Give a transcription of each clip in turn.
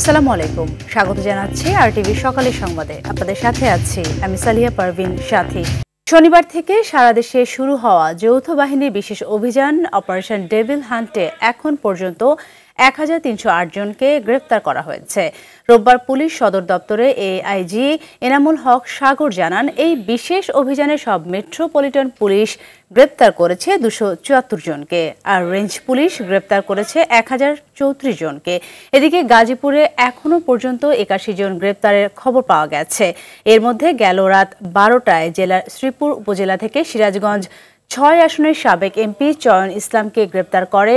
আসসালামু আলাইকুম, স্বাগত জানাচ্ছি আরটিভি সকালের সংবাদে। আপনাদের সাথে আছি আমি সালিহা পারভিন সাথী। শনিবার থেকে সারা দেশে শুরু হওয়া যৌথ বাহিনীর বিশেষ অভিযান অপারেশন ডেভিল হান্টে এখন পর্যন্ত ১৩০৮ জনকে গ্রেফতার করা হয়েছে। রোববার পুলিশ সদর দপ্তরে এআইজি এনামুল হক সাগর জানান, এই বিশেষ অভিযানে সব মেট্রোপলিটন পুলিশ গ্রেপ্তার করেছে ২৭৪ জনকে, আর রেঞ্জ পুলিশ গ্রেপ্তার করেছে ১০৩৪ জনকে। এদিকে গাজীপুরে এখনো পর্যন্ত ৮১ জন গ্রেপ্তারের খবর পাওয়া গেছে। এর মধ্যে গেল রাত ১২টায় জেলার শ্রীপুর উপজেলা থেকে সিরাজগঞ্জ ৬ আসনের সাবেক এমপি চয়ন ইসলামকে গ্রেপ্তার করে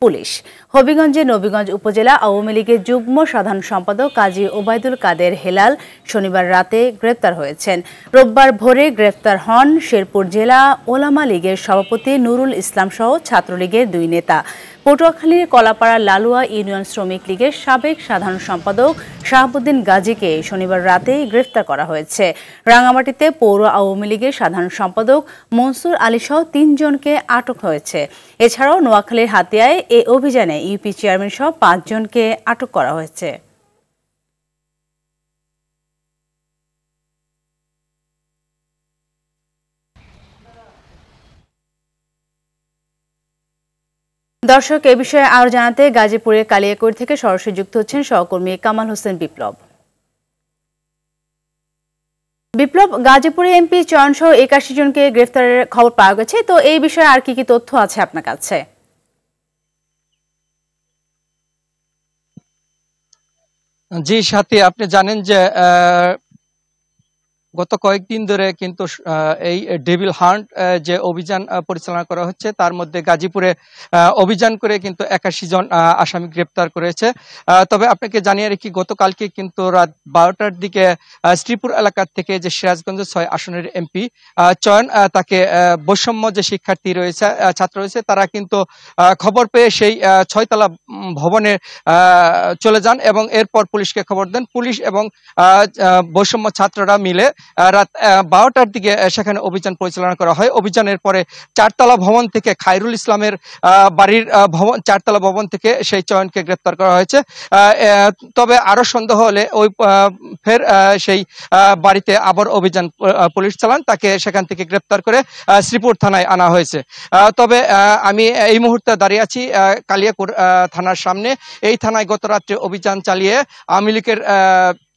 পুলিশ। হবিগঞ্জে নবীগঞ্জ উপজেলা আওয়ামী লীগের যুগ্ম সাধারণ সম্পাদক কাজী ওবায়দুল কাদের হেলাল শনিবার রাতে গ্রেপ্তার হয়েছেন। রোববার ভোরে গ্রেপ্তার হন শেরপুর জেলা ওলামা লীগের সভাপতি নুরুল ইসলাম সহ ছাত্রলীগের ২ নেতা। পটুয়াখালীর কলাপাড়া লালুয়া ইউনিয়ন শ্রমিক লীগের সাবেক সাধারণ সম্পাদক শাহাবুদ্দিন গাজীকে শনিবার রাতেই গ্রেফতার করা হয়েছে। রাঙামাটিতে পৌর আওয়ামী লীগের সাধারণ সম্পাদক মনসুর আলী সহ ৩ জনকে আটক হয়েছে। এছাড়াও নোয়াখালীর হাতিয়ায় এই অভিযানে ইউপি চেয়ারম্যান সহ ৫ জনকে আটক করা হয়েছে। দর্শক, এ বিষয়ে আরো জানাতে গাজীপুরের কালিয়াকৈর থেকে সরাসরি যুক্ত হচ্ছেন সহকর্মী কামাল হোসেন বিপ্লব। বিপ্লব, গাজীপুরে এমপি চয়ন সহ ৮১ জনকে গ্রেফতারের খবর পাওয়া গেছে, তো এই বিষয়ে আর কি কি তথ্য আছে আপনার কাছে? জি সাথী, আপনি জানেন যে গত কয়েকদিন ধরে কিন্তু এই ডেভিল হান্ট যে অভিযান পরিচালনা করা হচ্ছে, তার মধ্যে গাজীপুরে অভিযান করে কিন্তু ৮১ জন আসামি গ্রেপ্তার করেছে। তবে আপনাকে জানিয়ে রাখি, গতকালকে কিন্তু রাত ১২টার দিকে শ্রীপুর এলাকার থেকে যে সিরাজগঞ্জ ৬ আসনের এমপি চয়ন, তাকে বৈষম্য যে শিক্ষার্থী রয়েছে, ছাত্র রয়েছে, তারা কিন্তু খবর পেয়ে সেই ৬ তলা ভবনে চলে যান এবং এরপর পুলিশকে খবর দেন। পুলিশ এবং বৈষম্য ছাত্ররা মিলে রাত ১২টার দিকে সেখানে অভিযান পরিচালনা করা হয়। অভিযানের পরে ৪তলা ভবন থেকে খায়রুল ইসলামের বাড়ির ৪তলা ভবন থেকে সেই চয়নকে গ্রেপ্তার করা হয়েছে। তবে আরো সন্দেহ হলে ওই ফের সেই বাড়িতে আবার অভিযান পুলিশ চালান, তাকে সেখান থেকে গ্রেপ্তার করে শ্রীপুর থানায় আনা হয়েছে। তবে আমি এই মুহূর্তে দাঁড়িয়ে আছি কালিয়াকৈর থানার সামনে। এই থানায় গত রাত্রে অভিযান চালিয়ে আওয়ামী লীগের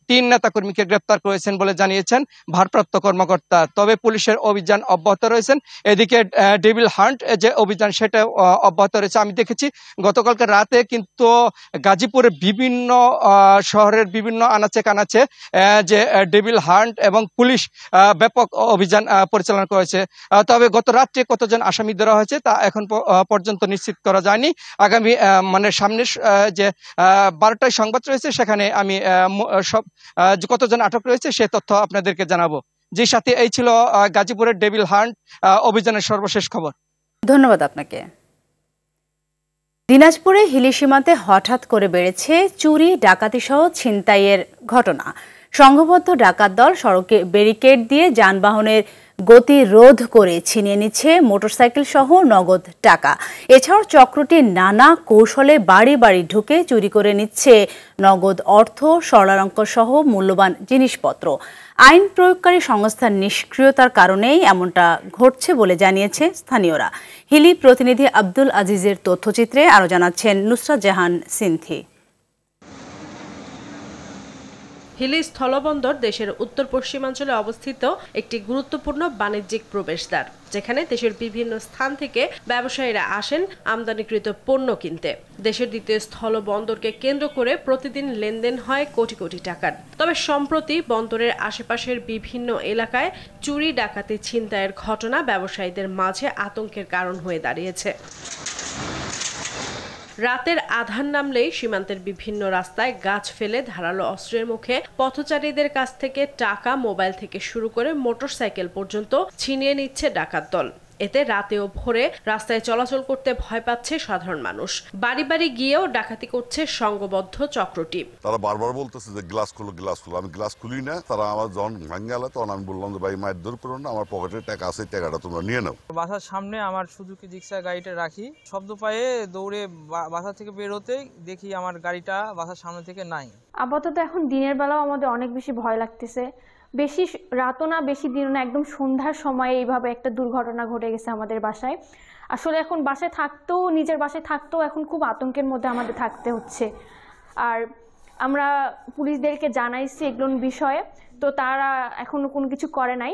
৩ নেতাকর্মীকে গ্রেপ্তার করেছেন বলে জানিয়েছেন ভারপ্রাপ্ত কর্মকর্তা। তবে পুলিশের অভিযান অব্যাহত রয়েছেন। এদিকে ডেভিল হান্ট যে অভিযান, সেটা অব্যাহত রয়েছে। আমি দেখেছি গতকালকে রাতে কিন্তু গাজীপুরের বিভিন্ন শহরের বিভিন্ন আনাচে কানাচে যে ডেভিল হান্ট এবং পুলিশ ব্যাপক অভিযান পরিচালনা করেছে। তবে গত রাত্রে কতজন আসামি ধরা হয়েছে তা এখন পর্যন্ত নিশ্চিত করা যায়নি। আগামী সামনের যে ১২টায় সংবাদ রয়েছে, সেখানে আমি সব কতজন আটক রয়েছে সে তথ্য আপনাদেরকে জানাবো। যে সাথে এই ছিল গাজীপুরের ডেভিল হান্ট অভিযানের সর্বশেষ খবর। ধন্যবাদ আপনাকে। দিনাজপুরে হিলি সীমান্তে হঠাৎ করে বেড়েছে চুরি, ডাকাতি সহ ছিনতাইয়ের ঘটনা। সংঘবদ্ধ ডাকাত দল সড়কে ব্যারিকেড দিয়ে যানবাহনের গতি রোধ করে ছিনিয়ে নিচ্ছে মোটরসাইকেল সহ নগদ টাকা। এছাড়াও চক্রটি নানা কৌশলে বাড়ি বাড়ি ঢুকে চুরি করে নিচ্ছে নগদ অর্থ, স্বর্ণালঙ্কার সহ মূল্যবান জিনিসপত্র। আইন প্রয়োগকারী সংস্থার নিষ্ক্রিয়তার কারণেই এমনটা ঘটছে বলে জানিয়েছে স্থানীয়রা। হিলি প্রতিনিধি আব্দুল আজিজের তথ্যচিত্রে আরো জানাচ্ছেন নুসরাত জাহান সিনথি। হিলি স্থলবন্দর দেশের উত্তর পশ্চিমাঞ্চলে অবস্থিত একটি গুরুত্বপূর্ণ বাণিজ্যিক প্রবেশদ্বার, যেখানে দেশের বিভিন্ন স্থান থেকে ব্যবসায়ীরা আসেন আমদানিকৃত পণ্য কিনতে। দেশের দ্বিতীয় স্থলবন্দরকে কেন্দ্র করে প্রতিদিন লেনদেন হয় কোটি কোটি টাকার। তবে সম্প্রতি বন্দরের আশেপাশের বিভিন্ন এলাকায় চুরি, ডাকাতি, ছিনতাইয়ের ঘটনা ব্যবসায়ীদের মাঝে আতঙ্কের কারণ হয়ে দাঁড়িয়েছে। রাতের আধার নামলেই সীমান্তের বিভিন্ন রাস্তায় গাছ ফেলে ধারালো অস্ত্রের মুখে পথচারীদের কাছ থেকে টাকা, মোবাইল থেকে শুরু করে মোটরসাইকেল পর্যন্ত ছিনিয়ে নিচ্ছে ডাকাত দল। এতে রাতে ও ভোরে রাস্তায় চলাচল করতে ভয় পাচ্ছে সাধারণ মানুষ। বাড়ি বাড়ি গিয়েও ডাকাতি করছে সংঘবদ্ধ চক্রটি। তারা বারবার বলতেছে যে গ্লাস খুলো, আমি গ্লাস খুলি না। তারা আমার যখন ভাঙে গেল তখন আমি বললাম যে ভাই মায়ের দূর করো না, আমার পকেটে টাকা আছে, টাকাটা তোমরা নিয়ে নাও। বাসার সামনে আমার সুজুকি জিক্সার গাড়িটা রাখি, শব্দ পায়ে দৌড়ে বাসা থেকে বের হতেই দেখি আমার গাড়িটা বাসার সামনে থেকে নাই। আপাতত এখন দিনের বেলাও আমাদের অনেক বেশি ভয় লাগতেছে। বেশি রাতও না, বেশি দিনও না, একদম সন্ধ্যার সময়ে এইভাবে একটা দুর্ঘটনা ঘটে গেছে আমাদের বাসায়। আসলে এখন বাসায় থাকতেও, নিজের বাসায় থাকতেও এখন খুব আতঙ্কের মধ্যে আমাদের থাকতে হচ্ছে। আর আমরা পুলিশদেরকে জানাইছি এগুলোর বিষয়ে, তো তারা এখনো কোনো কিছু করে নাই।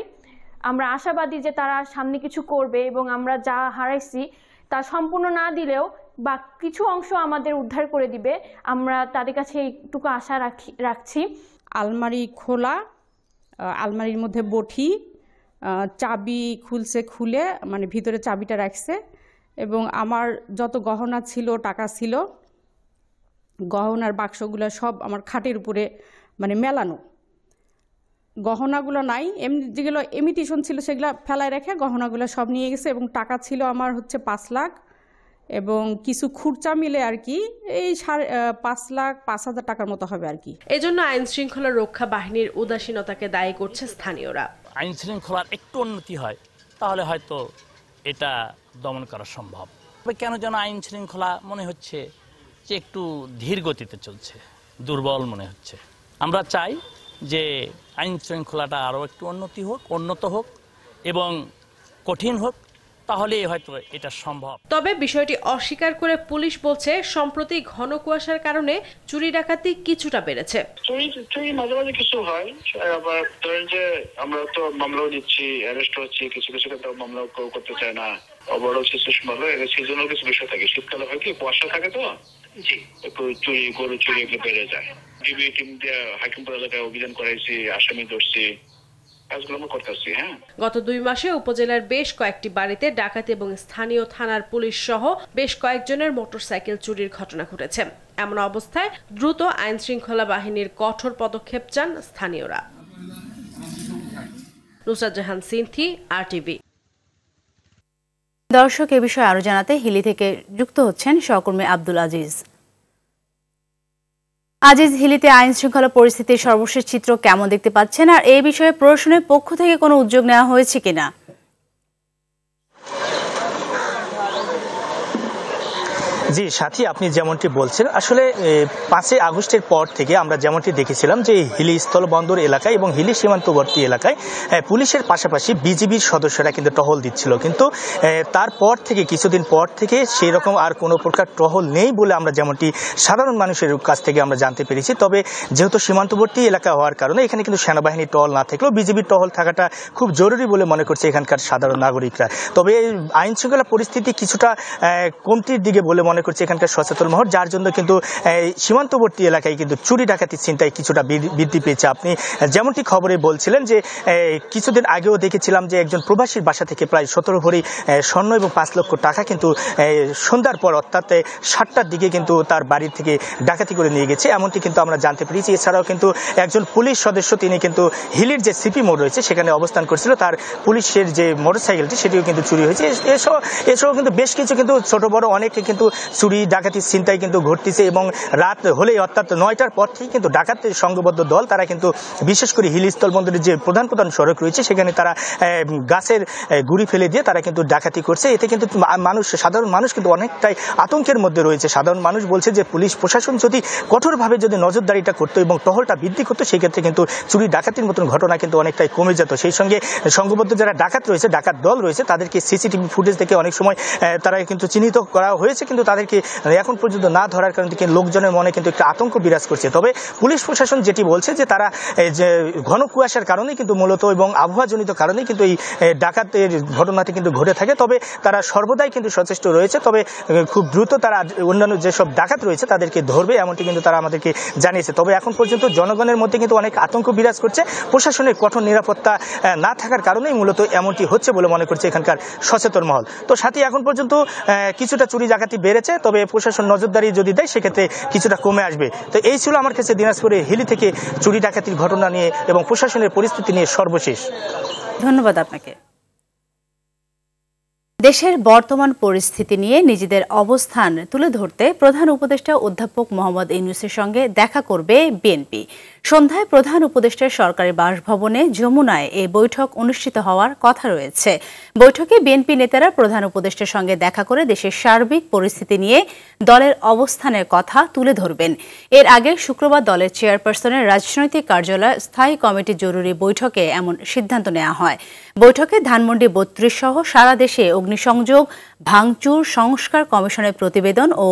আমরা আশাবাদী যে তারা সামনে কিছু করবে এবং আমরা যা হারাইছি তা সম্পূর্ণ না দিলেও বা কিছু অংশ আমাদের উদ্ধার করে দিবে, আমরা তাদের কাছে এইটুকু আশা রাখছি। আলমারি খোলা, আলমারির মধ্যে বটি, চাবি খুলে মানে ভিতরে চাবিটা রাখছে এবং আমার যত গহনা ছিল, টাকা ছিল, গহনার বাক্সগুলো সব আমার খাটের উপরে মানে মেলানো। গহনাগুলো নাই, যেগুলো ইমিটেশন ছিল সেগুলো ফেলায় রেখে গহনাগুলো সব নিয়ে গেছে এবং টাকা ছিল আমার হচ্ছে 5 লাখ এবং কিছু খুরচা মিলে আর কি এই 5,05,000 টাকার মতো হবে আর কি। এজন্য আইন শৃঙ্খলা রক্ষা বাহিনীর উদাসীনতাকে দায়ী করছে স্থানীয়রা। আইন শৃঙ্খলার একটু উন্নতি হয় তাহলে হয়তো এটা দমন করা সম্ভব। তবে কেন যেন আইন শৃঙ্খলা মনে হচ্ছে যে একটু ধীর গতিতে চলছে, দুর্বল মনে হচ্ছে। আমরা চাই যে আইন শৃঙ্খলাটা আরও একটু উন্নত হোক এবং কঠিন হোক, তাহলে হয়তো এটা সম্ভব। তবে বিষয়টি অস্বীকার করে পুলিশ বলছে সম্প্রতি ঘন কুয়াশার কারণে চুরি ডাকাতি কিছুটা বেড়েছে। চুরি মাঝে মাঝে কিছু হয়, আবার ধরেন যে আমরা তো মামলাও নিচ্ছি, অ্যারেস্ট হচ্ছি, কিছু ক্ষেত্রে মামলা করতে চায় না, ওভারঅল সিচুয়েশন ভালো, সেজন্য কিছু বিষয় থাকে। শীতকালে হয় কি কুয়াশা থাকে, তো জি একটু চুরি, গরু চুরি এগুলো বেড়ে যায়। ডিবি টিম দিয়ে হাকিমপুর এলাকায় অভিযান করাইছি, আসামি ধরছি, গত 2 মাসে উপজেলার বেশ কয়েকটি বাড়িতে ডাকাতি এবং স্থানীয় থানার পুলিশ সহ বেশ কয়েকজনের মোটরসাইকেল চুরির ঘটনা ঘটেছে। এমন অবস্থায় দ্রুত আইন শৃঙ্খলা বাহিনীর কঠোর পদক্ষেপ চান স্থানীয়রা। নুসরাত জাহান সিনথি, RTV। দর্শক, এ বিষয়ে আরো জানাতে হিলি থেকে যুক্ত হচ্ছেন সহকর্মী আব্দুল আজিজ। আজিজ, হিলিতে আইন শৃঙ্খলা পরিস্থিতির সর্বশেষ চিত্র কেমন দেখতে পাচ্ছেন, আর এই বিষয়ে প্রশাসনের পক্ষ থেকে কোনো উদ্যোগ নেওয়া হয়েছে কিনা? জি সাথী, আপনি যেমনটি বলছেন, আসলে 5 আগস্টের পর থেকে আমরা যেমনটি দেখেছিলাম যে হিলি স্থলবন্দর এলাকায় এবং হিলি সীমান্তবর্তী এলাকায় পুলিশের পাশাপাশি বিজিবির সদস্যরা কিন্তু টহল দিচ্ছিল, কিন্তু তারপর থেকে কিছুদিন পর থেকে সেই রকম আর কোনো প্রকার টহল নেই বলে আমরা যেমনটি সাধারণ মানুষের কাছ থেকে আমরা জানতে পেরেছি। তবে যেহেতু সীমান্তবর্তী এলাকা হওয়ার কারণে এখানে কিন্তু সেনাবাহিনীর টহল না থাকলেও বিজিবির টহল থাকাটা খুব জরুরি বলে মনে করছে এখানকার সাধারণ নাগরিকরা। তবে আইন শৃঙ্খলা পরিস্থিতি কিছুটা কমতির দিকে বলে মনে করছে এখানকার সচেতন মহল, যার জন্য কিন্তু সীমান্তবর্তী এলাকায় কিন্তু চুরি ডাকাতির চিন্তায় কিছুটা বৃদ্ধি পেয়েছে। আপনি যেমনটি খবরে বলছিলেন যে কিছুদিন আগেও দেখেছিলাম যে একজন প্রবাসীর বাসা থেকে প্রায় 17 ভরি স্বর্ণ এবং 5 লক্ষ টাকা কিন্তু সন্ধ্যার পর অর্থাৎ 7টার দিকে কিন্তু তার বাড়ি থেকে ডাকাতি করে নিয়ে গেছে, এমনটি কিন্তু আমরা জানতে পেরেছি। এছাড়াও কিন্তু একজন পুলিশ সদস্য তিনি কিন্তু হিলির যে সিপি মোড় রয়েছে সেখানে অবস্থান করছিল, তার পুলিশের যে মোটরসাইকেলটি সেটিও কিন্তু চুরি হয়েছে। এসব কিন্তু বেশ কিছু কিন্তু ছোট বড় অনেকে কিন্তু চুরি ডাকাতির চিন্তায় কিন্তু ঘটতেছে এবং রাত হলেই অর্থাৎ 9টার পর থেকে কিন্তু ডাকাতের সংঘবদ্ধ দল তারা কিন্তু বিশেষ করে হিলি স্থলবন্দরের যে প্রধান সড়ক রয়েছে সেখানে তারা গাছের গুড়ি ফেলে দিয়ে তারা কিন্তু ডাকাতি করছে। এতে কিন্তু সাধারণ মানুষ কিন্তু অনেকটাই আতঙ্কের মধ্যে রয়েছে। সাধারণ মানুষ বলছে যে পুলিশ প্রশাসন যদি কঠোরভাবে যদি নজরদারিটা করতো এবং টহলটা বৃদ্ধি করতো সেক্ষেত্রে কিন্তু চুরি ডাকাতির মতন ঘটনা কিন্তু অনেকটাই কমে যেত। সেই সঙ্গে সংঘবদ্ধ যারা ডাকাত রয়েছে, ডাকাত দল রয়েছে, তাদেরকে সিসিটিভি ফুটেজ থেকে অনেক সময় তারা কিন্তু চিহ্নিত করা হয়েছে, কিন্তু তাদেরকে এখন পর্যন্ত না ধরার কারণে লোকজনের মনে কিন্তু একটা আতঙ্ক বিরাজ করছে। তবে পুলিশ প্রশাসন যেটি বলছে যে তারা যে ঘন কুয়াশার কারণে কিন্তু মূলত এবং আবহাওয়াজনিত কারণে কিন্তু এই ডাকাতের ঘটনাটি কিন্তু ঘটে থাকে। তবে তারা সর্বদাই কিন্তু সচেষ্ট রয়েছে, তবে খুব দ্রুত তারা অন্যান্য যেসব ডাকাত রয়েছে তাদেরকে ধরবে এমনটি কিন্তু তারা আমাদেরকে জানিয়েছে। তবে এখন পর্যন্ত জনগণের মধ্যে কিন্তু অনেক আতঙ্ক বিরাজ করছে, প্রশাসনের কঠোর নিরাপত্তা না থাকার কারণেই মূলত এমনটি হচ্ছে বলে মনে করছে এখানকার সচেতন মহল। তো সাথে এখন পর্যন্ত কিছুটা চুরি ডাকাতি বেড়েছে, তবে প্রশাসন নজরদারি যদি দেয় সেক্ষেত্রে কিছুটা কমে আসবে। তো এই ছিল আমার কাছে দিনাজপুরে হিলি থেকে চুরি ডাকাতির ঘটনা নিয়ে এবং প্রশাসনের পরিস্থিতি নিয়ে সর্বশেষ। ধন্যবাদ আপনাকে। দেশের বর্তমান পরিস্থিতি নিয়ে নিজেদের অবস্থান তুলে ধরতে প্রধান উপদেষ্টা অধ্যাপক মোহাম্মদ ইউনূসের সঙ্গে দেখা করবে বিএনপি। সন্ধ্যায় প্রধান উপদেষ্টার সরকারি বাসভবনে যমুনায় এই বৈঠক অনুষ্ঠিত হওয়ার কথা রয়েছে। বৈঠকে বিএনপি নেতারা প্রধান উপদেষ্টার সঙ্গে দেখা করে দেশের সার্বিক পরিস্থিতি নিয়ে দলের অবস্থানের কথা তুলে ধরবেন। এর আগে শুক্রবার দলের চেয়ারপারসনের রাজনৈতিক কার্যালয় স্থায়ী কমিটির জরুরি বৈঠকে এমন সিদ্ধান্ত নেওয়া হয়। বৈঠকে ধানমন্ডি ৩২ সহ সারা দেশে অগ্নিসংযোগ, ভাঙচুর, সংস্কার কমিশনের প্রতিবেদন ও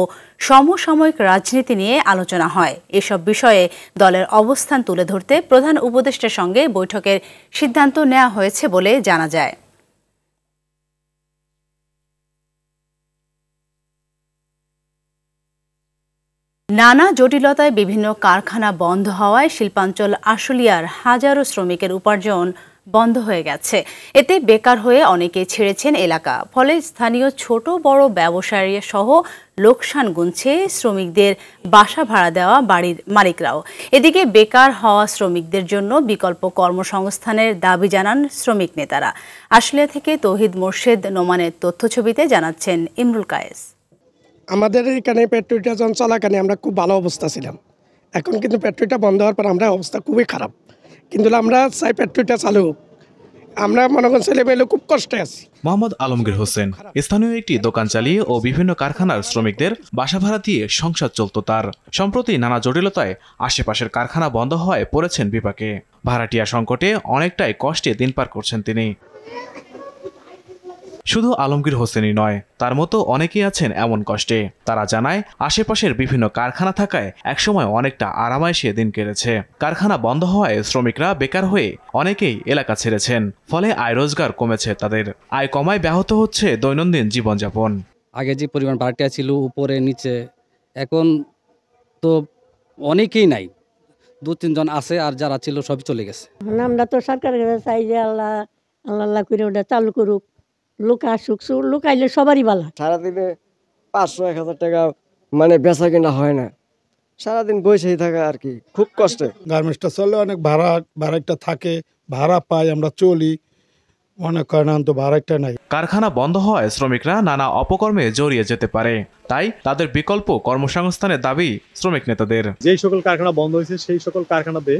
সমসাময়িক রাজনীতি নিয়ে আলোচনা হয়। এসব বিষয়ে দলের অবস্থান তুলে ধরতে প্রধান উপদেষ্টার সঙ্গে বৈঠকের সিদ্ধান্ত নেওয়া হয়েছে বলে জানা যায়। নানা জটিলতায় বিভিন্ন কারখানা বন্ধ হওয়ায় শিল্পাঞ্চল আশুলিয়ার হাজারো শ্রমিকের উপার্জন বন্ধ হয়ে গেছে। এতে বেকার হয়ে অনেকে ছেড়েছেন এলাকা। ফলে স্থানীয় ছোট বড় ব্যবসায়ী সহ লোকসান গুনছে শ্রমিকদের বাসা ভাড়া দেওয়া বাড়ির মালিকরাও। এদিকে বেকার হওয়া শ্রমিকদের জন্য বিকল্প কর্মসংস্থানের দাবি জানান শ্রমিক নেতারা। আশুলিয়া থেকে তৌহিদ মোর্শেদ নোমানের তথ্যছবিতে জানাচ্ছেন ইমরুল কায়েস। আমাদের এখানে ফ্যাক্টরিটা যখন চলাকালে আমরা খুব ভালো অবস্থা ছিলাম। এখন কিন্তু ফ্যাক্টরিটা বন্ধ হওয়ার পর আমরা অবস্থা খুবই খারাপ। কিন্তু আমরা চাই ফ্যাক্টরিটা চালু হোক। আমরা মনে করেন ছেলেমেয়েরা খুব কষ্টে আছি। মোহাম্মদ আলমগীর হোসেন স্থানীয় একটি দোকান চালিয়ে ও বিভিন্ন কারখানার শ্রমিকদের বাসা ভাড়া দিয়ে সংসার চলত তার। সম্প্রতি নানা জটিলতায় আশেপাশের কারখানা বন্ধ হওয়ায় পড়েছেন বিপাকে। ভাড়াটিয়া সংকটে অনেকটাই কষ্টে দিন পার করছেন তিনি। শুধু আলমগীর হোসেনই নয়, তার মতো অনেকেই আছেন এমন কষ্টে। তারা জানায় আশেপাশের বিভিন্ন কারখানা থাকায় একসময় অনেকটা আরামায়েশে দিন কেটেছে। কারখানা বন্ধ হওয়ায় শ্রমিকরা বেকার হয়ে অনেকেই এলাকা ছেড়েছেন। ফলে আয় রোজগার কমেছে তাদের। আয় কমায় ব্যাহত হচ্ছে দৈনন্দিন জীবনযাপন। আগে যে পরিমাণ ভাড়াটিয়া ছিল উপরে নিচে, এখন তো অনেকেই নাই, 2-3 জন আছে, আর যারা ছিল সবই চলে গেছে। আমরা তো সরকারের কাছে চাই যে আল্লাহ আল্লাহ করে ওটা চালু করুক। লোক আসুক, লোক আইলে সবারই ভালো। সারাদিনে 500-1000 টাকা মানে বেচা কিনা হয় না, সারাদিন বসেই থাকা আর কি, খুব কষ্টে। গার্মেন্টসটা চললে অনেক ভাড়াটা থাকে, ভাড়া পাই, আমরা চলি, অনেক কারণ তো ভাড়াটা নাই। কারখানা বন্ধ হওয়ায় শ্রমিকরা নানা অপকর্মে জড়িয়ে যেতে পারে। তাই তাদের বিকল্প কর্মসংস্থানের দাবি শ্রমিক নেতাদের। যেই সকল কারখানা বন্ধ হয়েছে সেই সকল কারখানাতে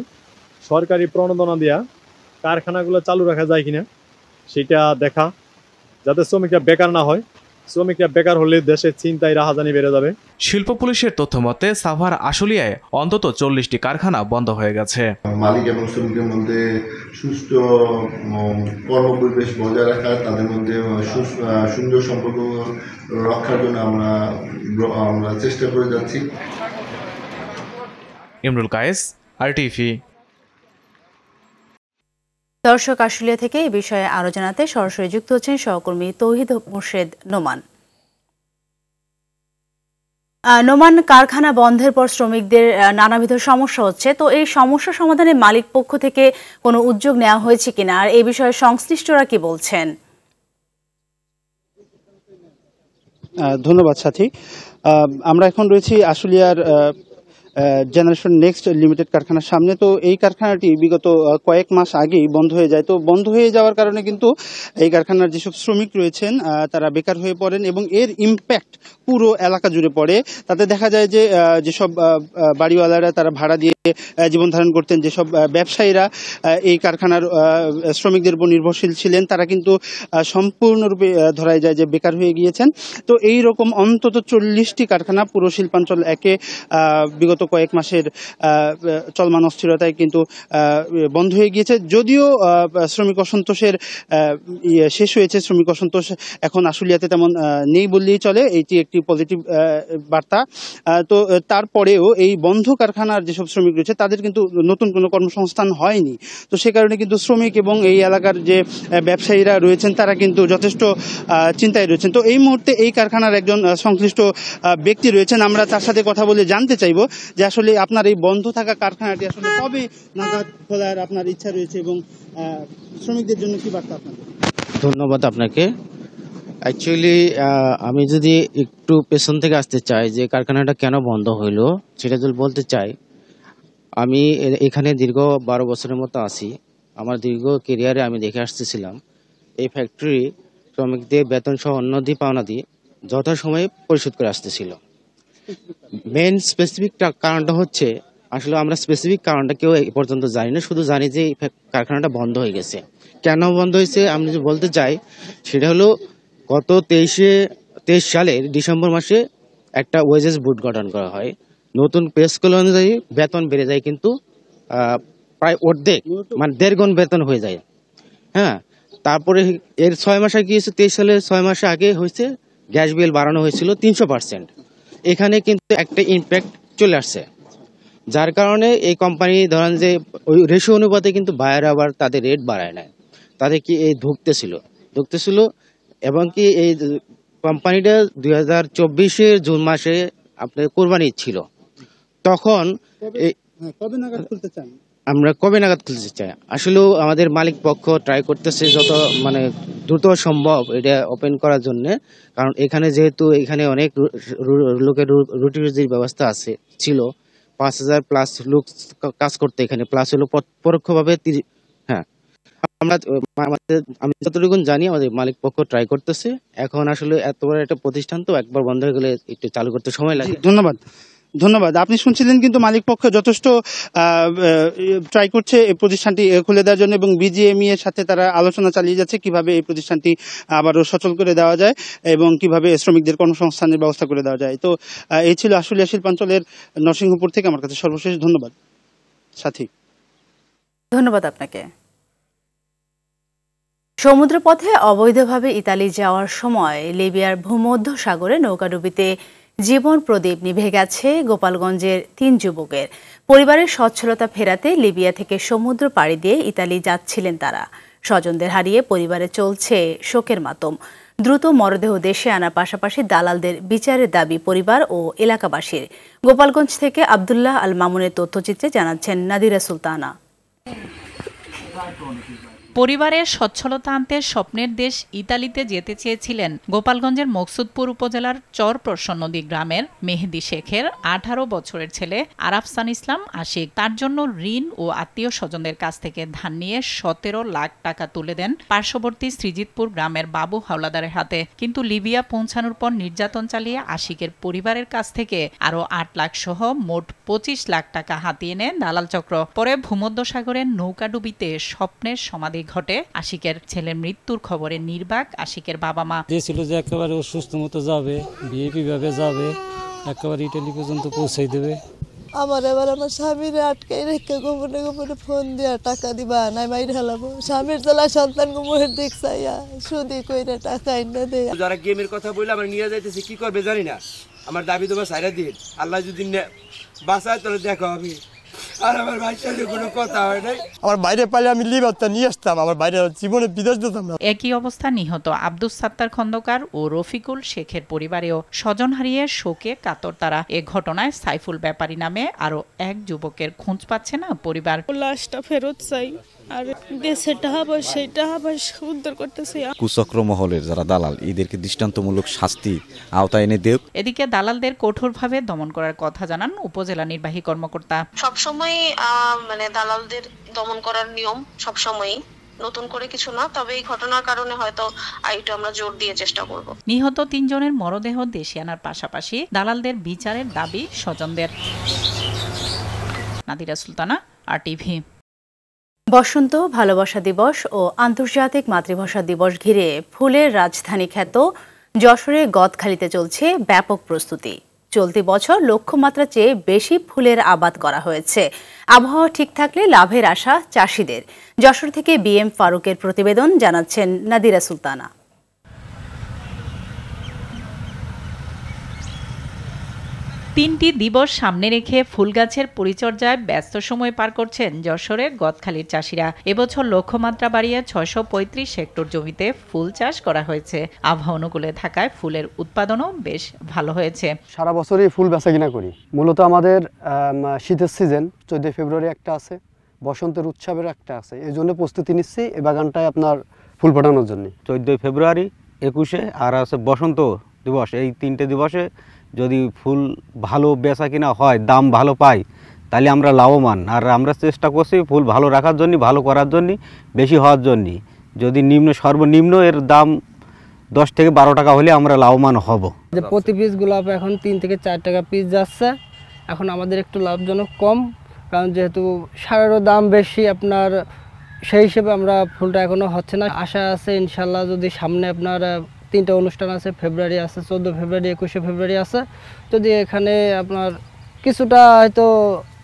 সরকারি প্রণোদনা দেয়া কারখানাগুলো চালু রাখা যায় কিনা সেটা দেখা, যাতে শ্রমিকরা বেকার না হয়। শ্রমিকরা বেকার হলে দেশের চিন্তায় রাহাজানি বেড়ে যাবে। শিল্প পুলিশের তথ্য মতে সাভার আশুলিয়ায় অন্তত 40টি কারখানা বন্ধ হয়ে গেছে। মালিক এবং শ্রমিকের মধ্যে সুষ্ঠু কর্মপরিবেশ বজায় রাখা, তাদের মধ্যে সুন্দর সম্পর্ক রক্ষার জন্য আমরা চেষ্টা করে যাচ্ছি। ইমরুল কায়েস, আরটিভি। দর্শক, আশুলিয়া থেকে এই বিষয়ে আরো জানাতে সরাসরি যুক্ত হচ্ছেন সহকর্মী তৌহিদ মোর্শেদ নোমান। নোমান, কারখানা বন্ধের পর শ্রমিকদের নানাবিধ সমস্যা হচ্ছে, তো এই সমস্যা সমাধানে মালিক পক্ষ থেকে কোনো উদ্যোগ নেওয়া হয়েছে কিনা, আর এই বিষয়ে সংশ্লিষ্টরা কি বলছেন? ধন্যবাদ সাথী। আমরা এখন রয়েছি আশুলিয়ার জেনারেশন নেক্সট লিমিটেড কারখানার সামনে। তো এই কারখানাটি বিগত কয়েক মাস আগেই বন্ধ হয়ে যায়। তো বন্ধ হয়ে যাওয়ার কারণে কিন্তু এই কারখানার যেসব শ্রমিক রয়েছেন তারা বেকার হয়ে পড়েন এবং এর ইম্প্যাক্ট পুরো এলাকা জুড়ে পড়ে। তাতে দেখা যায় যে যেসব বাড়িওয়ালারা তারা ভাড়া দিয়ে জীবন ধারণ করতেন, যেসব ব্যবসায়ীরা এই কারখানার শ্রমিকদের উপর নির্ভরশীল ছিলেন, তারা কিন্তু সম্পূর্ণরূপে ধরাই যায় যে বেকার হয়ে গিয়েছেন। তো এই রকম অন্তত 40টি কারখানা পুরো শিল্পাঞ্চল একে বিগত কয়েক মাসের চলমান অস্থিরতায় কিন্তু বন্ধ হয়ে গিয়েছে। যদিও শ্রমিক অসন্তোষের শেষ হয়েছে, শ্রমিক অসন্তোষ এখন আশুলিয়াতে তেমন নেই বললেই চলে, এটি একটি পজিটিভ বার্তা। তো তারপরেও এই বন্ধ কারখানার যেসব শ্রমিক রয়েছে তাদের কিন্তু নতুন কোনো কর্মসংস্থান হয়নি। তো সে কারণে কিন্তু শ্রমিক এবং এই এলাকার যে ব্যবসায়ীরা রয়েছেন তারা কিন্তু যথেষ্ট চিন্তায় রয়েছেন। তো এই মুহূর্তে এই কারখানার একজন সংশ্লিষ্ট ব্যক্তি রয়েছেন, আমরা তার সাথে কথা বলে জানতে চাইব যে আসলে আপনার এই বন্ধ থাকা কারখানাটি আসলে কবে নাগাদ খোলার আপনার ইচ্ছা রয়েছে এবং শ্রমিকদের জন্য কি বার্তা আপনাদের? ধন্যবাদ আপনাকে। অ্যাকচুয়ালি আমি যদি একটু পেছন থেকে আসতে চাই যে কারখানাটা কেন বন্ধ হইলো সেটা যদি বলতে চাই, আমি এখানে দীর্ঘ 12 বছরের মতো আছি। আমার দীর্ঘ কেরিয়ারে আমি দেখে আসতেছিলাম এই ফ্যাক্টরি শ্রমিকদের বেতন সহ অন্যান্য পাওনা দিয়ে যথাসময়ে পরিশোধ করে আসতেছিল। মেন স্পেসিফিক কারণটা হচ্ছে, আসলে আমরা স্পেসিফিক কারণটা কেউ এই পর্যন্ত জানি না, শুধু জানি যে এই কারখানাটা বন্ধ হয়ে গেছে। কেন বন্ধ হয়েছে আমি যদি বলতে চাই, সেটা হলো গত 23 সালের ডিসেম্বর মাসে একটা ওয়েজেস বোর্ড গঠন করা হয়। নতুন পে স্কেল অনুযায়ী বেতন বেড়ে যায়, কিন্তু প্রায় অর্ধেক, মানে 1.5 গুণ বেতন হয়ে যায়। হ্যাঁ, তারপরে এর 6 মাস আগে গিয়েছে, 23 সালের 6 মাস আগে হয়েছে গ্যাস বিল বাড়ানো হয়েছিল 300%। এখানে কিন্তু একটা ইম্প্যাক্ট চলে আসছে, যার কারণে এই কোম্পানি ধরেন যে ওই রেশিও অনুপাতে কিন্তু বায়ার আবার তাদের রেট বাড়ায় নেয়। তাদের কি এই ধুকতেছিল এবং কি এই কোম্পানিটা 2024 জুন মাসে আপনার কোরবানি ছিল। তখন আমরা কবে নাগাদ খুলতে চাই, আসলেও আমাদের মালিক পক্ষ ট্রাই করতেছে যত মানে দ্রুত সম্ভব এটা ওপেন করার জন্য। কারণ এখানে যেহেতু এখানে অনেক লোকের রুটি রুজির ব্যবস্থা ছিল, 5000+ লোক কাজ করতে এখানে, প্লাস হলো পরোক্ষভাবে হ্যাঁ আমি যতটুকু জানি আমাদের মালিক পক্ষ ট্রাই করতেছে। এখন আসলে এত বড় একটা প্রতিষ্ঠান তো একবার বন্ধ হয়ে গেলে একটু চালু করতে সময় লাগে। ধন্যবাদ। আপনি শুনছিলেন কিন্তু মালিক পক্ষ যথেষ্ট ট্রাই করছে এই প্রতিষ্ঠানটি খুলে দেওয়ার জন্য, এবং বিজিএমই এর সাথে তারা আলোচনা চালিয়ে যাচ্ছে কিভাবে এই প্রতিষ্ঠানটি আবারও সচল করে দেওয়া যায় এবং কিভাবে শ্রমিকদের কর্মসংস্থানের ব্যবস্থা করে দেওয়া যায়। তো এই ছিল আশুলিয়া শিল্পাঞ্চলের নরসিংহপুর থেকে আমার কাছে সর্বশেষ। ধন্যবাদ সাথী। ধন্যবাদ আপনাকে। সমুদ্রপথে অবৈধভাবে ইতালি যাওয়ার সময় লিবিয়ার ভূমধ্য সাগরে নৌকাডুবিতে জীবন প্রদীপ নিভে গেছে গোপালগঞ্জের 3 যুবকের। পরিবারের সচ্ছলতা ফেরাতে লিবিয়া থেকে সমুদ্র পাড়ি দিয়ে ইতালি যাচ্ছিলেন তারা। স্বজনদের হারিয়ে পরিবারে চলছে শোকের মাতম। দ্রুত মরদেহ দেশে আনার পাশাপাশি দালালদের বিচারের দাবি পরিবার ও এলাকাবাসীর। গোপালগঞ্জ থেকে আব্দুল্লাহ আল মামুনের তথ্যচিত্রে জানাচ্ছেন নাদিরা সুলতানা। পরিবারের সচ্ছলতা আনতে স্বপ্নের দেশ ইতালিতে যেতে চেয়েছিলেন গোপালগঞ্জের মকসুদপুর উপজেলার চরপ্রসন্নদী গ্রামের মেহেদি শেখের 18 বছরের ছেলে আরাফসান ইসলাম আশিক। তার জন্য ঋণ ও আত্মীয় স্বজনদের কাছ থেকে ধার নিয়ে 17 লাখ টাকা তুলে দেন পার্শ্ববর্তী শ্রীজিতপুর গ্রামের বাবু হাওলাদারের হাতে। কিন্তু লিবিয়া পৌঁছানোর পর নির্যাতন চালিয়ে আশিকের পরিবারের কাছ থেকে আরও 8 লাখ সহ মোট 25 লাখ টাকা হাতিয়ে নেন দালাল চক্র। পরে ভূমধ্যসাগরের নৌকাডুবিতে স্বপ্নের সমাধি ঘটে আশিকের ছেলের মৃত্যুর খবরে নির্বাক আশিকের বাবা মা। ছিল যে একেবারে সুস্থ মতো যাবে, বিএপি ভাবে যাবে, একেবারে ইটালি পর্যন্ত পৌঁছাই দেবে। আমার এবার আমার স্বামীর আটকাই রেখে গোপনে গোপনে ফোন দিয়া টাকা দিবা নাই মাই ঢালাবো। স্বামীর জ্বালা সন্তান মুহের দিক চাইয়া সুদি কইরা টাকা এনে দেয়। যারা গেমের কথা বলে আমার নিয়ে যাইতেছে, কি করবে জানি না। আমার দাবি তোমার সাইরা দিন, আল্লাহ যদি বাঁচায় তাহলে দেখো আমি। আর আমার ভাইয়ের সাথে কোনো কথা হয় নাই। আমার বাইরে পাইলে আমি লিবারটা নিয়ে আসতাম, আমার বাইরে জীবনে বিদেশ যেতাম না। একই অবস্থা নিহত আব্দুস সাত্তার খন্দকার ও রফিকুল শেখের পরিবারেও। স্বজন হারিয়ে শোকে কাতর তারা। এ ঘটনায় সাইফুল ব্যাপারী নামে আরো এক যুবকের খোঁজ পাচ্ছে না পরিবার। লাশটা ফেরত চাই, আর দেশের টাকা পয়সা উদ্ধার করতেছে। কুচক্র মহলের যারা দালাল, এদেরকে দৃষ্টান্তমূলক শাস্তি আওতায় এনে দেব। এদিকে দালালদের কঠোরভাবে দমন করার কথা জানান উপজেলা নির্বাহী কর্মকর্তা। সবসময় মানে দালালদের দমন করার নিয়ম সবসময়, নতুন করে কিছু না, তবে এই ঘটনার কারণে হয়তো আইটা আমরা জোর দিয়ে চেষ্টা করব। নিহত 3 জনের মরদেহ দেশে আনার পাশাপাশি দালালদের বিচারের দাবি স্বজনদের। নাদিরা সুলতানা, RTV। বসন্ত ভালোবাসা দিবস ও আন্তর্জাতিক মাতৃভাষা দিবস ঘিরে ফুলের রাজধানী খ্যাত যশোরে গদখালিতে চলছে ব্যাপক প্রস্তুতি। চলতি বছর লক্ষ্যমাত্রা চেয়ে বেশি ফুলের আবাদ করা হয়েছে। আবহাওয়া ঠিক থাকলে লাভের আশা চাষিদের। যশোর থেকে BM ফারুকের প্রতিবেদন, জানাচ্ছেন নাদিরা সুলতানা। তিনটি দিবস সামনে রেখে ফুল গাছের পরিচর্যায় ব্যস্ত সময় পার করছেন যশোরের গদখালির চাষিরা। এবছর লক্ষ্যমাত্রা বাড়িয়ে 635 হেক্টর জমিতে ফুল চাষ করা হয়েছে। আবহাওয়া অনুকূলে থাকায় ফুলের উৎপাদনও বেশ ভালো হয়েছে। সারা বছরই ফুল বেচা কিনা করি। মূলত আমাদের শীতের সিজন 14 ফেব্রুয়ারি একটা আছে, বসন্তের উৎসবের একটা আছে, এই জন্য প্রস্তুতি নিচ্ছি এই বাগানটায় আপনার ফুল ফোটানোর জন্য। 14 ফেব্রুয়ারি, 21-এ আর আছে বসন্ত দিবস। এই 3টে দিবসে যদি ফুল ভালো বেচা কিনা হয়, দাম ভালো পাই, তাহলে আমরা লাভবান। আর আমরা চেষ্টা করছি ফুল ভালো রাখার জন্য, ভালো করার জন্য, বেশি হওয়ার জন্য। যদি সর্বনিম্ন এর দাম 10 থেকে 12 টাকা হলে আমরা লাভবান হব। যে প্রতি পিস গোলাপ এখন 3 থেকে 4 টাকা পিস যাচ্ছে, এখন আমাদের একটু লাভজনক কম, কারণ যেহেতু সারেরও দাম বেশি আপনার, সেই হিসেবে আমরা ফুলটা এখনও হচ্ছে না। আশা আছে ইনশাল্লাহ যদি সামনে আপনার 3টা অনুষ্ঠান আছে, ফেব্রুয়ারি আছে, 14 ফেব্রুয়ারি, 21শে ফেব্রুয়ারি আছে, যদি এখানে আপনার কিছুটা হয়তো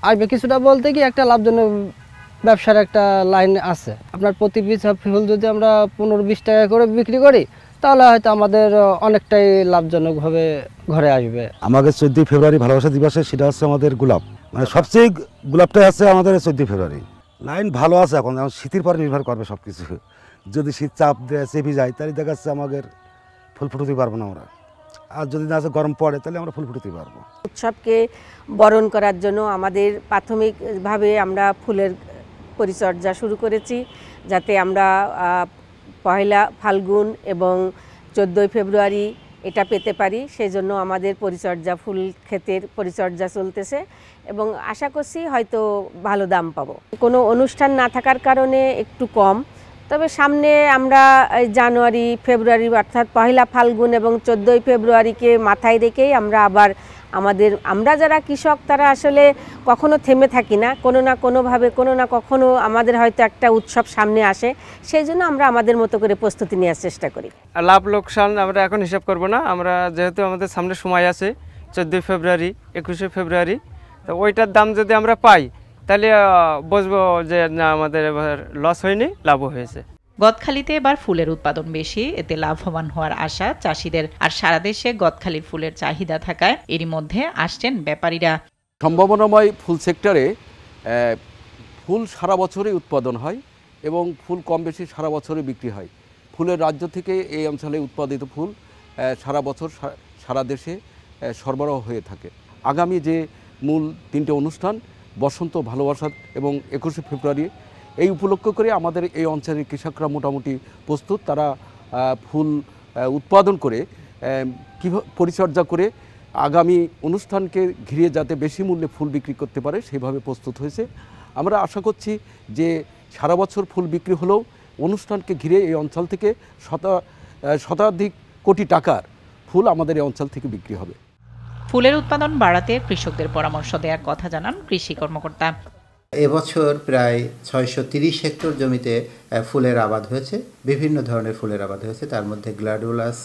আসবে, কিছুটা বলতে কি একটা লাভজনক ব্যবসার একটা লাইন আছে। আপনার প্রতি পিস ফুল যদি আমরা 15-20 টাকা করে বিক্রি করি, তাহলে হয়তো আমাদের অনেকটাই লাভজনকভাবে ঘরে আসবে। আমাদের 14 ফেব্রুয়ারি ভালোবাসা দিবসে সেটা হচ্ছে আমাদের গোলাপ, মানে সবচেয়ে গোলাপটাই আছে আমাদের 14 ফেব্রুয়ারি। লাইন ভালো আছে, এখন শীতের পরে নির্ভর করবে সব কিছু। যদি শীত চাপ দেয় চেপে যায় তাহলে দেখা যাচ্ছে আমাদের ফুল ফুটতে পারবো না আমরা, আর যদি না গরম পড়ে তাহলে আমরা ফুল ফুটতে পারবো। উৎসবকে বরণ করার জন্য আমাদের প্রাথমিকভাবে আমরা ফুলের পরিচর্যা শুরু করেছি, যাতে আমরা পহেলা ফাল্গুন এবং 14 ফেব্রুয়ারি এটা পেতে পারি। সেই জন্য আমাদের পরিচর্যা, ফুল ক্ষেতের পরিচর্যা চলতেছে এবং আশা করছি হয়তো ভালো দাম পাবো। কোনো অনুষ্ঠান না থাকার কারণে একটু কম, তবে সামনে আমরা জানুয়ারি ফেব্রুয়ারি অর্থাৎ পহেলা ফাল্গুন এবং 14 ফেব্রুয়ারিকে মাথায় রেখেই আমরা আবার আমরা যারা কৃষক তারা আসলে কখনো থেমে থাকি না, কোনো না কোনোভাবে কোনো না কখনো আমাদের হয়তো একটা উৎসব সামনে আসে, সেই জন্য আমরা আমাদের মতো করে প্রস্তুতি নেওয়ার চেষ্টা করি। লাভ লোকসান আমরা এখন হিসাব করব না, আমরা যেহেতু আমাদের সামনে সময় আছে 14 ফেব্রুয়ারি, 21শে ফেব্রুয়ারি, তো ওইটার দাম যদি আমরা পাই তাহলে বুঝবো যে না আমাদের এবার লস হয়নি, লাভও হয়েছে। গদখালিতে এবার ফুলের উৎপাদন বেশি, এতে লাভবান হওয়ার আশা চাষিদের। আর সারা দেশে গদখালির ফুলের চাহিদা থাকায় এরই মধ্যে আসছেন ব্যাপারীরা। সম্ভাবনাময় ফুল সেক্টরে ফুল সারা বছরই উৎপাদন হয় এবং ফুল কম বেশি সারা বছরই বিক্রি হয়। ফুলের রাজ্য থেকে এই অঞ্চলে উৎপাদিত ফুল সারা বছর সারা দেশে সরবরাহ হয়ে থাকে। আগামী যে মূল 3টে অনুষ্ঠান, বসন্ত, ভালোবাসা এবং 21শে ফেব্রুয়ারি, এই উপলক্ষ করে আমাদের এই অঞ্চলের কৃষকরা মোটামুটি প্রস্তুত। তারা ফুল উৎপাদন করে পরিচর্যা করে আগামী অনুষ্ঠানকে ঘিরে যাতে বেশি মূল্যে ফুল বিক্রি করতে পারে সেইভাবে প্রস্তুত হয়েছে। আমরা আশা করছি যে সারা বছর ফুল বিক্রি হলেও অনুষ্ঠানকে ঘিরে এই অঞ্চল থেকে শতাধিক কোটি টাকার ফুল আমাদের এই অঞ্চল থেকে বিক্রি হবে। ফুলের উৎপাদন বাড়াতে কৃষকদের পরামর্শ দেওয়ার কথা জানান কৃষি কর্মকর্তা। এবছর প্রায় 630 হেক্টর জমিতে ফুলের আবাদ হয়েছে, বিভিন্ন ধরনের ফুলের আবাদ হয়েছে। তার মধ্যে গ্ল্যাডিওলাস,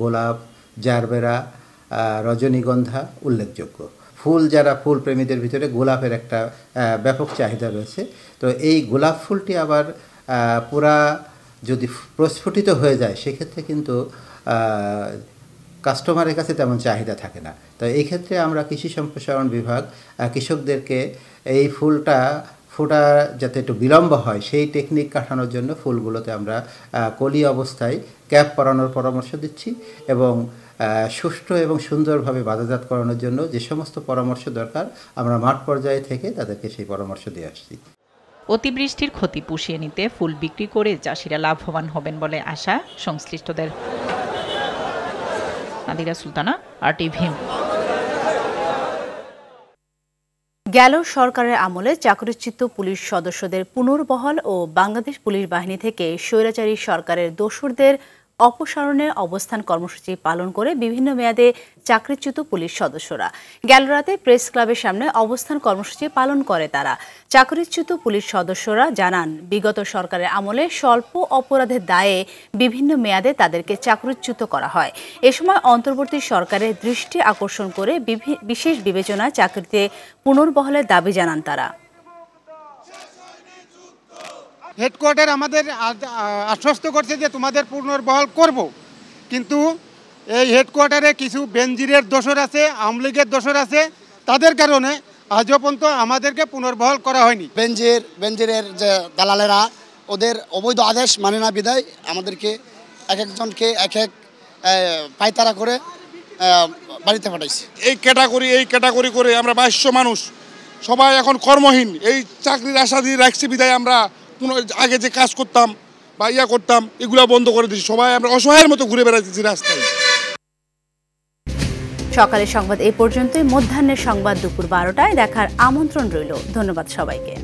গোলাপ, জারবেরা, রজনীগন্ধা উল্লেখযোগ্য। যারা ফুল প্রেমীদের ভিতরে গোলাপের একটা ব্যাপক চাহিদা রয়েছে। তো এই গোলাপ ফুলটি আবার পুরা যদি প্রস্ফুটিত হয়ে যায় সেক্ষেত্রে কিন্তু কাস্টমারের কাছে তেমন চাহিদা থাকে না। তো এই ক্ষেত্রে আমরা কৃষি সম্প্রসারণ বিভাগ কৃষকদেরকে এই ফোটা যাতে একটু বিলম্ব হয় সেই টেকনিক কাটানোর জন্য ফুলগুলোতে আমরা কলি অবস্থায় ক্যাপ পরানোর পরামর্শ দিচ্ছি এবং সুষ্ঠু এবং সুন্দরভাবে বাজারজাত করানোর জন্য যে সমস্ত পরামর্শ দরকার আমরা মাঠ পর্যায়ে থেকে তাদেরকে সেই পরামর্শ দিয়ে আসছি। অতিবৃষ্টির ক্ষতি পুষিয়ে নিতে ফুল বিক্রি করে চাষিরা লাভবান হবেন বলে আশা সংশ্লিষ্টদের। নাদিরা সুলতানা, RTV। গেল সরকারের আমলে চাকরিচ্যুত পুলিশ সদস্যদের পুনর্বহাল ও বাংলাদেশ পুলিশ বাহিনী থেকে স্বৈরাচারী সরকারের দোসরদের অপসারণের অবস্থান কর্মসূচি পালন করে বিভিন্ন মেয়াদে চাকরিচ্যুত পুলিশ সদস্যরা গেল রাতে প্রেস ক্লাবের সামনে অবস্থান কর্মসূচি পালন করে তারা। চাকরিচ্যুত পুলিশ সদস্যরা জানান, বিগত সরকারের আমলে স্বল্প অপরাধের দায়ে বিভিন্ন মেয়াদে তাদেরকে চাকরিচ্যুত করা হয়। এ সময় অন্তর্বর্তী সরকারের দৃষ্টি আকর্ষণ করে বিশেষ বিবেচনায় চাকরিতে পুনর্বহালের দাবি জানান তারা। হেডকোয়ার্টার আমাদের আশ্বস্ত করছে যে তোমাদের পুনর্বহাল করব, কিন্তু এই হেডকোয়ার্টারে কিছু বেনজিরের দোসর আছে, আওয়ামী লীগের দোসর আছে, তাদের কারণে আজও পর্যন্ত আমাদেরকে পুনর্বহাল করা হয়নি। বেনজিরের যে দালালেরা ওদের অবৈধ আদেশ মানে না বিদায় আমাদেরকে এক একজনকে এক এক পায়তারা করে বাড়িতে পাঠাইছে। এই ক্যাটাগরি করে আমরা 2200 মানুষ সবাই এখন কর্মহীন। এই চাকরির আশা দিয়ে রাখছি বিদায় আমরা আগে যে কাজ করতাম বা করতাম এগুলা বন্ধ করে দিচ্ছি। সবাই আমরা অসহায়ের মতো ঘুরে বেড়াচ্ছি রাস্তায়। সকালের সংবাদ এই পর্যন্তই। মধ্যাহ্নের সংবাদ দুপুর 12টায় দেখার আমন্ত্রণ রইল। ধন্যবাদ সবাইকে।